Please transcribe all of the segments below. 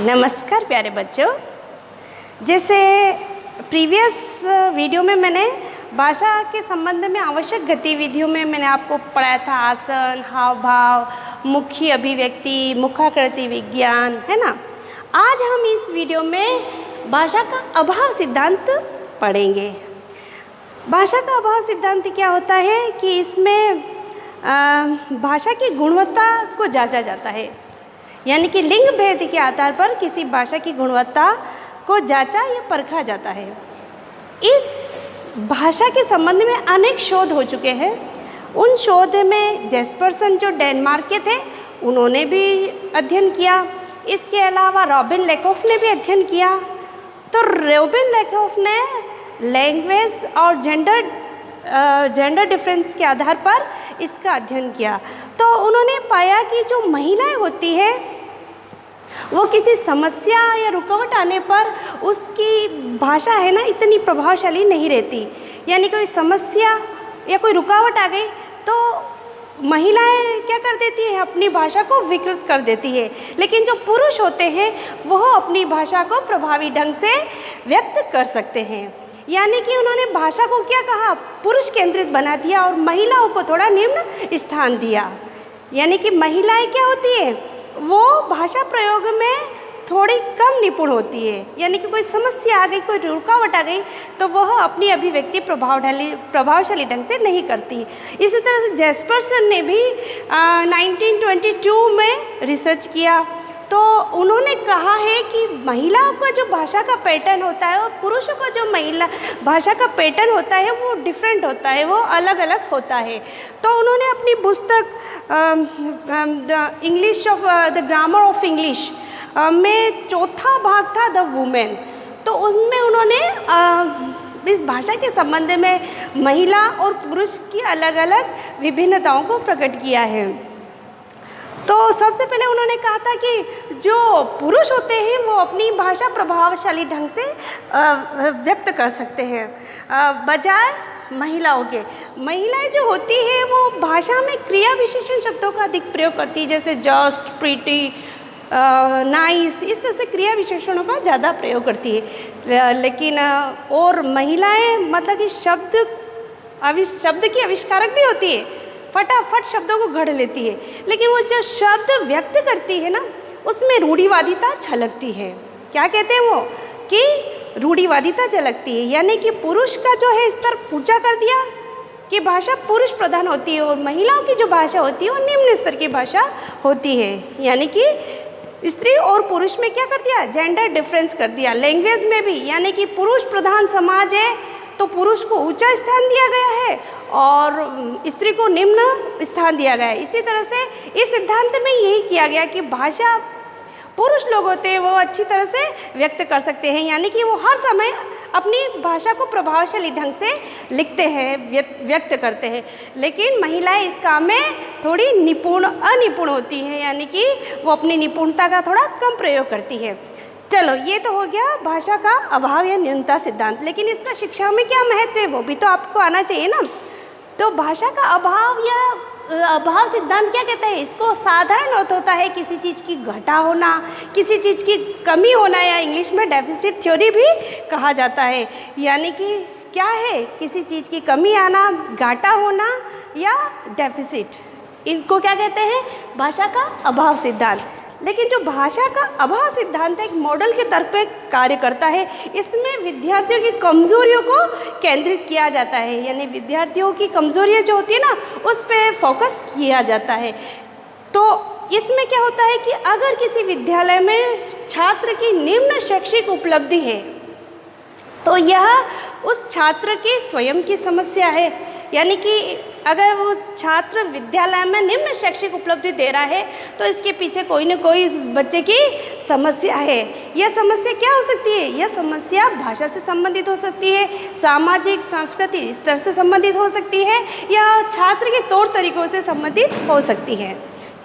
नमस्कार प्यारे बच्चों। जैसे प्रीवियस वीडियो में मैंने भाषा के संबंध में आवश्यक गतिविधियों में मैंने आपको पढ़ाया था आसन, हाव भाव, मुखी अभिव्यक्ति, मुखाकृति विज्ञान, है ना। आज हम इस वीडियो में भाषा का अभाव सिद्धांत पढ़ेंगे। भाषा का अभाव सिद्धांत क्या होता है कि इसमें भाषा की गुणवत्ता को जांचा जाता है, यानी कि लिंग भेद के आधार पर किसी भाषा की गुणवत्ता को जांचा या परखा जाता है। इस भाषा के संबंध में अनेक शोध हो चुके हैं। उन शोध में जेस्पर्सन जो डेनमार्क के थे उन्होंने भी अध्ययन किया। इसके अलावा रॉबिन लेकॉफ ने भी अध्ययन किया। तो रॉबिन लेकॉफ ने लैंग्वेज और जेंडर डिफरेंस के आधार पर इसका अध्ययन किया। तो उन्होंने पाया कि जो महिलाएं होती है वो किसी समस्या या रुकावट आने पर उसकी भाषा है ना इतनी प्रभावशाली नहीं रहती। यानी कोई समस्या या कोई रुकावट आ गई तो महिलाएं क्या कर देती है, अपनी भाषा को विकृत कर देती है। लेकिन जो पुरुष होते हैं वह अपनी भाषा को प्रभावी ढंग से व्यक्त कर सकते हैं। यानी कि उन्होंने भाषा को क्या कहा, पुरुष केंद्रित बना दिया और महिलाओं को थोड़ा निम्न स्थान दिया। यानी कि महिलाएं क्या होती है, वो भाषा प्रयोग में थोड़ी कम निपुण होती है। यानी कि कोई समस्या आ गई, कोई रुकावट आ गई तो वह अपनी अभिव्यक्ति प्रभावशाली ढंग से नहीं करती। इसी तरह से जेस्पर्सन ने भी 1922 में रिसर्च किया। तो उन्होंने कहा है कि महिलाओं का जो भाषा का पैटर्न होता है और पुरुषों का जो भाषा का पैटर्न होता है वो डिफरेंट होता है, वो अलग अलग होता है। तो उन्होंने अपनी पुस्तक English of the grammar of English में चौथा भाग था द वुमेन। तो उनमें उन्होंने इस भाषा के संबंध में महिला और पुरुष की अलग अलग विभिन्नताओं को प्रकट किया है। तो सबसे पहले उन्होंने कहा था कि जो पुरुष होते हैं वो अपनी भाषा प्रभावशाली ढंग से व्यक्त कर सकते हैं बजाय महिलाओं के। महिलाएं जो होती है वो भाषा में क्रिया विशेषण शब्दों का अधिक प्रयोग करती है, जैसे जस्ट, प्रीटी, नाइस, इस तरह से क्रिया विशेषणों का ज़्यादा प्रयोग करती है। लेकिन और महिलाएं मतलब कि शब्द की आविष्कारक भी होती है, फटाफट शब्दों को गढ़ लेती है। लेकिन वो जो शब्द व्यक्त करती है ना उसमें रूढ़िवादिता झलकती है। क्या कहते हैं वो कि रूढ़िवादिता झलकती है। यानी कि पुरुष का जो है स्तर ऊंचा कर दिया कि भाषा पुरुष प्रधान होती है और महिलाओं की जो भाषा होती है वो निम्न स्तर की भाषा होती है। यानी कि स्त्री और पुरुष में क्या कर दिया, जेंडर डिफरेंस कर दिया। लैंग्वेज में भी यानी कि पुरुष प्रधान समाज है तो पुरुष को ऊंचा स्थान दिया गया है और स्त्री को निम्न स्थान दिया गया है। इसी तरह से इस सिद्धांत में यही किया गया कि भाषा पुरुष लोग होते हैं वो अच्छी तरह से व्यक्त कर सकते हैं। यानी कि वो हर समय अपनी भाषा को प्रभावशाली ढंग से लिखते हैं, व्यक्त करते हैं। लेकिन महिलाएं इस काम में थोड़ी अनिपुण होती हैं, यानी कि वो अपनी निपुणता का थोड़ा कम प्रयोग करती है। चलो ये तो हो गया भाषा का अभाव या न्यूनता सिद्धांत। लेकिन इसका शिक्षा में क्या महत्व है वो भी तो आपको आना चाहिए ना। तो भाषा का अभाव या अभाव सिद्धांत क्या कहता है, इसको साधारण अर्थ होता है किसी चीज़ की घटा होना, किसी चीज़ की कमी होना, या इंग्लिश में डेफिसिट थ्योरी भी कहा जाता है। यानी कि क्या है, किसी चीज़ की कमी आना, घाटा होना या डेफिसिट, इनको क्या कहते हैं, भाषा का अभाव सिद्धांत। लेकिन जो भाषा का अभाव सिद्धांत एक मॉडल के तौर पे कार्य करता है। इसमें विद्यार्थियों की कमजोरियों को केंद्रित किया जाता है। यानी विद्यार्थियों की कमजोरियां जो होती है ना उस पर फोकस किया जाता है। तो इसमें क्या होता है कि अगर किसी विद्यालय में छात्र की निम्न शैक्षिक उपलब्धि है तो यह उस छात्र की स्वयं की समस्या है। यानी कि अगर वो छात्र विद्यालय में निम्न शैक्षिक उपलब्धि दे रहा है तो इसके पीछे कोई न कोई इस बच्चे की समस्या है। यह समस्या क्या हो सकती है, यह समस्या भाषा से संबंधित हो सकती है, सामाजिक सांस्कृतिक स्तर से संबंधित हो सकती है, या छात्र के तौर तरीकों से संबंधित हो सकती है।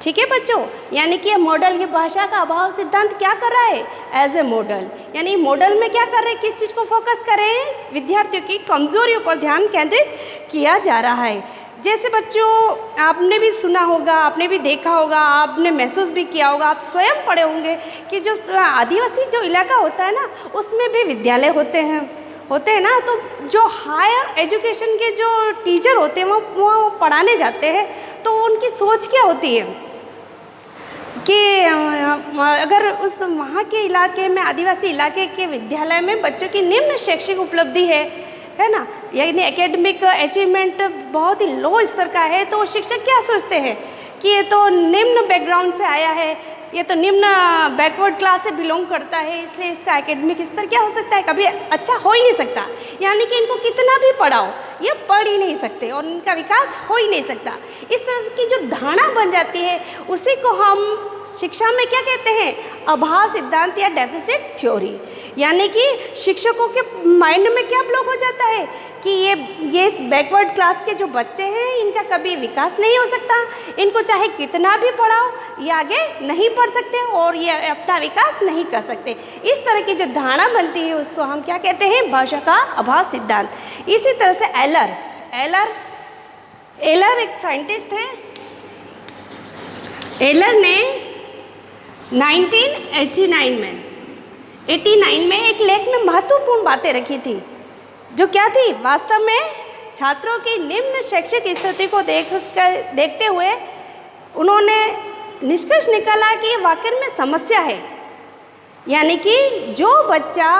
ठीक है बच्चों, यानी कि मॉडल की भाषा का अभाव सिद्धांत क्या कर रहा है, एज ए मॉडल। यानी मॉडल में क्या कर रहे हैं, किस चीज़ को फोकस कर रहे हैं, विद्यार्थियों की कमजोरियों पर ध्यान केंद्रित किया जा रहा है। जैसे बच्चों, आपने भी सुना होगा, आपने भी देखा होगा, आपने महसूस भी किया होगा, आप स्वयं पढ़े होंगे कि जो आदिवासी जो इलाका होता है ना, उसमें भी विद्यालय होते हैं ना। तो जो हायर एजुकेशन के जो टीचर होते हैं वो पढ़ाने जाते हैं, तो उनकी सोच क्या होती है कि अगर उस वहाँ के इलाके में, आदिवासी इलाके के विद्यालय में बच्चों की निम्न शैक्षिक उपलब्धि है ना, यानी एकेडमिक अचीवमेंट बहुत ही लो स्तर का है, तो शिक्षक क्या सोचते हैं कि ये तो निम्न बैकग्राउंड से आया है, ये तो निम्न बैकवर्ड क्लास से बिलोंग करता है, इसलिए इसका एकेडमिक स्तर क्या हो सकता है, कभी अच्छा हो ही नहीं सकता। यानी कि इनको कितना भी पढ़ाओ ये पढ़ ही नहीं सकते और इनका विकास हो ही नहीं सकता। इस तरह की जो धारणा बन जाती है उसी को हम शिक्षा में क्या कहते हैं, अभाव सिद्धांत या डेफिसिट थ्योरी। यानी कि शिक्षकों के माइंड में क्या ब्लॉक हो जाता है कि ये बैकवर्ड क्लास के जो बच्चे हैं इनका कभी विकास नहीं हो सकता, इनको चाहे कितना भी पढ़ाओ ये आगे नहीं बढ़ सकते और ये अपना विकास नहीं कर सकते। इस तरह की जो धारणा बनती है उसको हम क्या कहते हैं, भाषा का अभाव सिद्धांत। इसी तरह से एलर एक साइंटिस्ट थे। एलर ने 1989 में एक लेख में महत्वपूर्ण बातें रखी थी, जो क्या थी, वास्तव में छात्रों की निम्न शैक्षिक स्थिति को देखते हुए उन्होंने निष्कर्ष निकाला कि ये वाकई में समस्या है। यानी कि जो बच्चा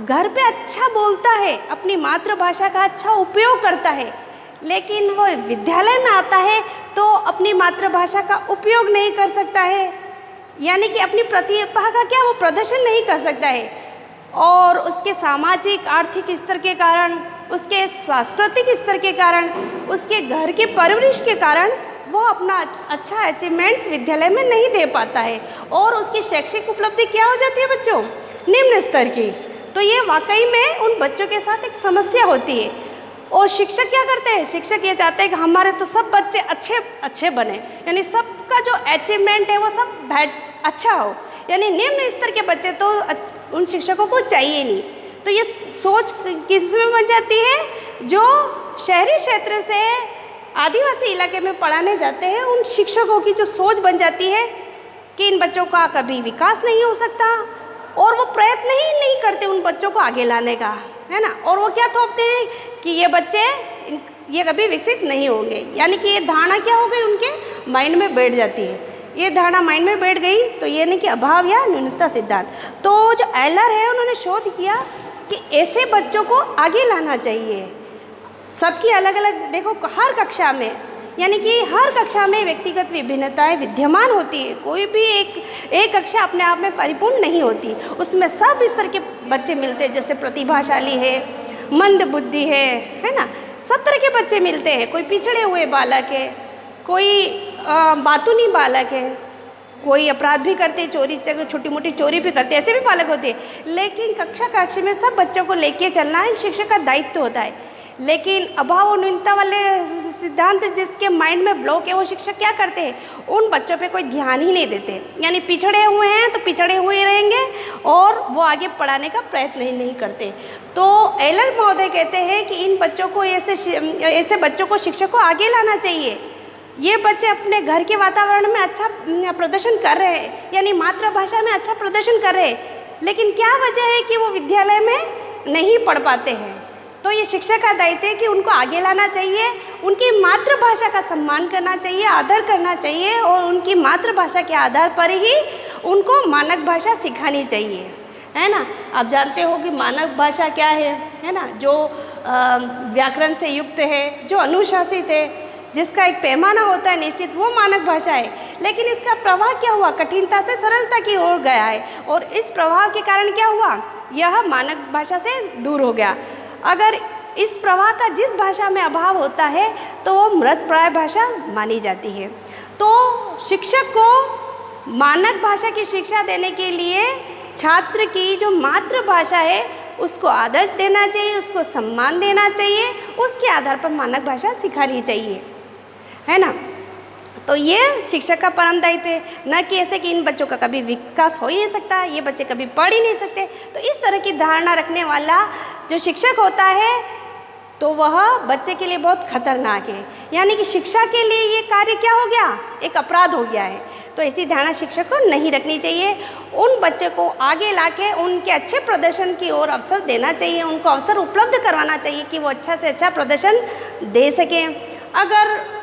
घर पे अच्छा बोलता है, अपनी मातृभाषा का अच्छा उपयोग करता है, लेकिन वो विद्यालय में आता है तो अपनी मातृभाषा का उपयोग नहीं कर सकता है, यानी कि अपनी प्रतिभा का क्या वो प्रदर्शन नहीं कर सकता है, और उसके सामाजिक आर्थिक स्तर के कारण, उसके सांस्कृतिक स्तर के कारण, उसके घर के परवरिश के कारण वो अपना अच्छा अचीवमेंट विद्यालय में नहीं दे पाता है और उसकी शैक्षिक उपलब्धि क्या हो जाती है बच्चों, निम्न स्तर की। तो ये वाकई में उन बच्चों के साथ एक समस्या होती है। और शिक्षक क्या करते हैं, शिक्षक ये चाहते हैं कि हमारे तो सब बच्चे अच्छे बने, यानी सबका जो अचीवमेंट है वो सब अच्छा हो, यानी निम्न स्तर के बच्चे तो उन शिक्षकों को चाहिए नहीं। तो ये सोच किस में बन जाती है, जो शहरी क्षेत्र से आदिवासी इलाके में पढ़ाने जाते हैं उन शिक्षकों की जो सोच बन जाती है कि इन बच्चों का कभी विकास नहीं हो सकता, और वो प्रयत्न ही नहीं करते उन बच्चों को आगे लाने का, है ना। और वो क्या थोपते हैं कि ये बच्चे ये कभी विकसित नहीं होंगे, यानी कि ये धारणा क्या हो गई उनके माइंड में बैठ जाती है। ये धारणा माइंड में बैठ गई तो ये नहीं कि अभाव या न्यूनता सिद्धांत। तो जो एलर है उन्होंने शोध किया कि ऐसे बच्चों को आगे लाना चाहिए। सबकी अलग अलग, देखो हर कक्षा में, यानी कि हर कक्षा में व्यक्तिगत विभिन्नताएं विद्यमान होती है, कोई भी एक कक्षा अपने आप में परिपूर्ण नहीं होती, उसमें सब स्तर के बच्चे मिलते हैं, जैसे प्रतिभाशाली है, मंद बुद्धि है ना, सब तरह के बच्चे मिलते हैं। कोई पिछड़े हुए बालक है, कोई बातूनी बालक है, कोई अपराध भी करते, चोरी छोटी मोटी चोरी भी करते, ऐसे भी बालक होते हैं। लेकिन कक्षा में सब बच्चों को लेके चलना एक शिक्षक का दायित्व होता है। लेकिन अभाव और न्यूनता वाले सिद्धांत जिसके माइंड में ब्लॉक है, वो शिक्षक क्या करते हैं, उन बच्चों पे कोई ध्यान ही नहीं देते, यानी पिछड़े हुए हैं तो पिछड़े हुए रहेंगे और वो आगे पढ़ाने का प्रयत्न ही नहीं करते। तो एलर महोदय कहते हैं कि इन बच्चों को ऐसे बच्चों को शिक्षक को आगे लाना चाहिए। ये बच्चे अपने घर के वातावरण में अच्छा प्रदर्शन कर रहे हैं, यानी मातृभाषा में अच्छा प्रदर्शन कर रहे हैं, लेकिन क्या वजह है कि वो विद्यालय में नहीं पढ़ पाते हैं। तो ये शिक्षक का दायित्व है कि उनको आगे लाना चाहिए, उनकी मातृभाषा का सम्मान करना चाहिए, आदर करना चाहिए, और उनकी मातृभाषा के आधार पर ही उनको मानक भाषा सिखानी चाहिए, है ना। आप जानते हो कि मानक भाषा क्या है ना, जो व्याकरण से युक्त है, जो अनुशासित है, जिसका एक पैमाना होता है निश्चित, वो मानक भाषा है। लेकिन इसका प्रवाह क्या हुआ, कठिनता से सरलता की ओर गया है, और इस प्रवाह के कारण क्या हुआ, यह मानक भाषा से दूर हो गया। अगर इस प्रवाह का जिस भाषा में अभाव होता है तो वो मृत प्राय भाषा मानी जाती है। तो शिक्षक को मानक भाषा की शिक्षा देने के लिए छात्र की जो मातृभाषा है उसको आदर देना चाहिए, उसको सम्मान देना चाहिए, उसके आधार पर मानक भाषा सिखानी चाहिए, है ना। तो ये शिक्षक का परम दायित्व है, न कि ऐसे कि इन बच्चों का कभी विकास हो ही नहीं सकता, ये बच्चे कभी पढ़ ही नहीं सकते। तो इस तरह की धारणा रखने वाला जो शिक्षक होता है तो वह बच्चे के लिए बहुत खतरनाक है। यानी कि शिक्षा के लिए ये कार्य क्या हो गया, एक अपराध हो गया है। तो ऐसी धारणा शिक्षक को नहीं रखनी चाहिए। उन बच्चे को आगे लाके उनके अच्छे प्रदर्शन की ओर अवसर देना चाहिए, उनको अवसर उपलब्ध करवाना चाहिए कि वो अच्छा से अच्छा प्रदर्शन दे सकें। अगर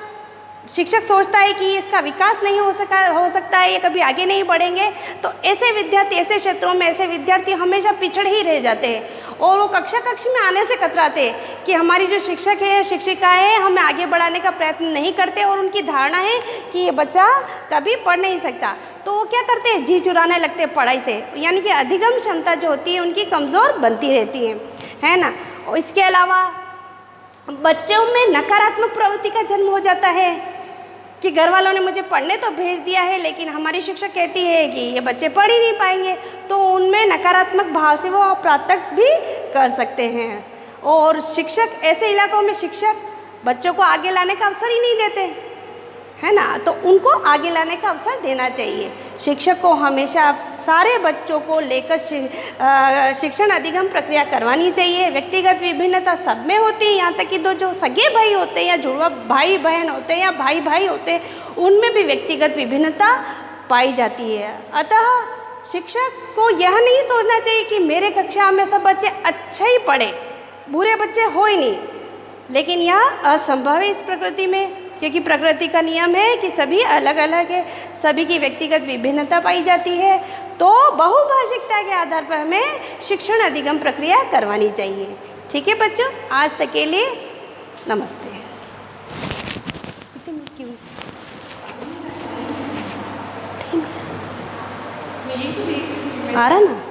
शिक्षक सोचता है कि इसका विकास नहीं हो सकता है, ये कभी आगे नहीं बढ़ेंगे, तो ऐसे विद्यार्थी, ऐसे क्षेत्रों में ऐसे विद्यार्थी हमेशा पिछड़े ही रह जाते हैं और वो कक्षा में आने से कतराते हैं कि हमारी जो शिक्षक है, शिक्षिका है, हमें आगे बढ़ाने का प्रयत्न नहीं करते और उनकी धारणा है कि ये बच्चा कभी पढ़ नहीं सकता। तो वो क्या करते हैं, जी चुराने लगते हैं पढ़ाई से, यानी कि अधिगम क्षमता जो होती है उनकी कमज़ोर बनती रहती है ना। और इसके अलावा बच्चों में नकारात्मक प्रवृत्ति का जन्म हो जाता है कि घर वालों ने मुझे पढ़ने तो भेज दिया है, लेकिन हमारी शिक्षक कहती है कि ये बच्चे पढ़ ही नहीं पाएंगे, तो उनमें नकारात्मक भाव से वो अपराध भी कर सकते हैं। और शिक्षक, ऐसे इलाकों में शिक्षक बच्चों को आगे लाने का अवसर ही नहीं देते, है ना। तो उनको आगे लाने का अवसर देना चाहिए। शिक्षक को हमेशा सारे बच्चों को लेकर शिक्षण अधिगम प्रक्रिया करवानी चाहिए। व्यक्तिगत विभिन्नता सब में होती है, यहाँ तक कि दो जो सगे भाई होते हैं या जुड़वा भाई बहन होते हैं या भाई भाई होते हैं, उनमें भी व्यक्तिगत विभिन्नता पाई जाती है। अतः शिक्षक को यह नहीं सोचना चाहिए कि मेरे कक्षा में सब बच्चे अच्छे ही पढ़े, बुरे बच्चे हो ही नहीं, लेकिन यह असंभव है इस प्रकृति में, क्योंकि प्रकृति का नियम है कि सभी अलग अलग है, सभी की व्यक्तिगत विभिन्नता पाई जाती है। तो बहुभाषिकता के आधार पर हमें शिक्षण अधिगम प्रक्रिया करवानी चाहिए। ठीक है बच्चों, आज तक के लिए नमस्ते। आ रहा ना।